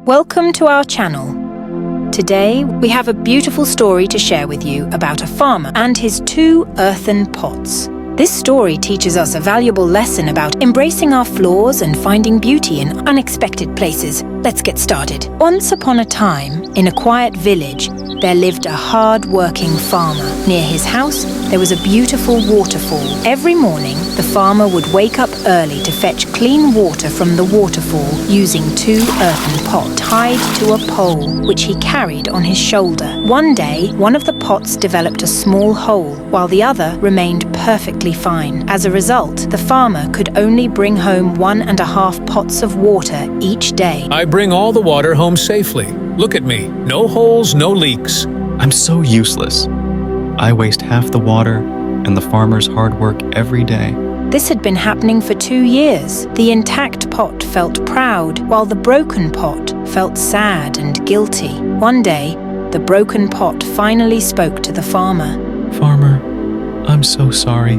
Welcome to our channel. Today, we have a beautiful story to share with you about a farmer and his 2 earthen pots. This story teaches us a valuable lesson about embracing our flaws and finding beauty in unexpected places. Let's get started. Once upon a time, in a quiet village, there lived a hard-working farmer. Near his house, there was a beautiful waterfall. Every morning, the farmer would wake up early to fetch clean water from the waterfall using 2 earthen pots tied to a pole, which he carried on his shoulder. One day, one of the pots developed a small hole, while the other remained perfectly fine. As a result, the farmer could only bring home 1.5 pots of water each day. I bring all the water home safely. Look at me. No holes, no leaks. I'm so useless. I waste half the water and the farmer's hard work every day. This had been happening for 2 years. The intact pot felt proud, while the broken pot felt sad and guilty. One day, the broken pot finally spoke to the farmer. Farmer, I'm so sorry.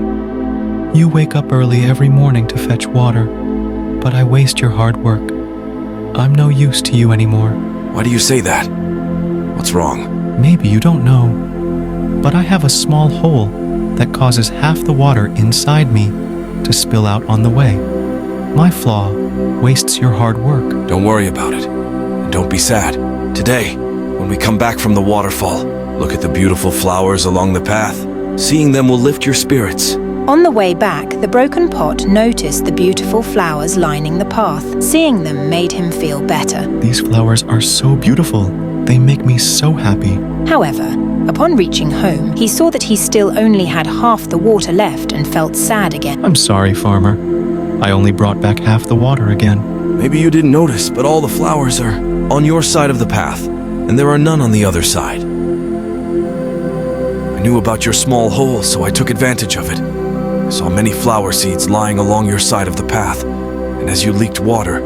You wake up early every morning to fetch water, but I waste your hard work. I'm no use to you anymore. Why do you say that? What's wrong? Maybe you don't know, but I have a small hole that causes half the water inside me to spill out on the way. My flaw wastes your hard work. Don't worry about it, and don't be sad. Today, when we come back from the waterfall, look at the beautiful flowers along the path. Seeing them will lift your spirits. On the way back, the broken pot noticed the beautiful flowers lining the path. Seeing them made him feel better. These flowers are so beautiful. They make me so happy. However, upon reaching home, he saw that he still only had half the water left and felt sad again. I'm sorry, farmer. I only brought back half the water again. Maybe you didn't notice, but all the flowers are on your side of the path, and there are none on the other side. I knew about your small hole, so I took advantage of it. I saw many flower seeds lying along your side of the path, and as you leaked water,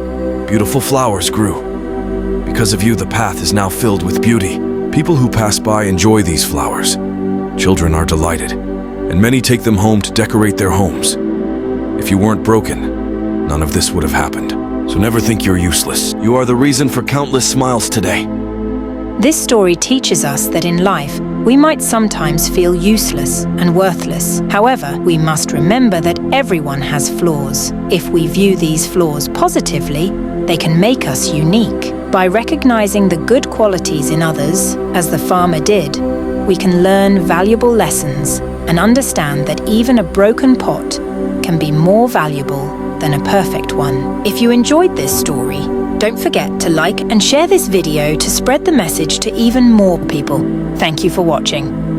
beautiful flowers grew. Because of you, the path is now filled with beauty. People who pass by enjoy these flowers. Children are delighted, and many take them home to decorate their homes. If you weren't broken, none of this would have happened. So never think you're useless. You are the reason for countless smiles today. This story teaches us that in life, we might sometimes feel useless and worthless. However, we must remember that everyone has flaws. If we view these flaws positively, they can make us unique. By recognizing the good qualities in others, as the farmer did, we can learn valuable lessons and understand that even a broken pot can be more valuable than a perfect one. If you enjoyed this story, don't forget to like and share this video to spread the message to even more people. Thank you for watching.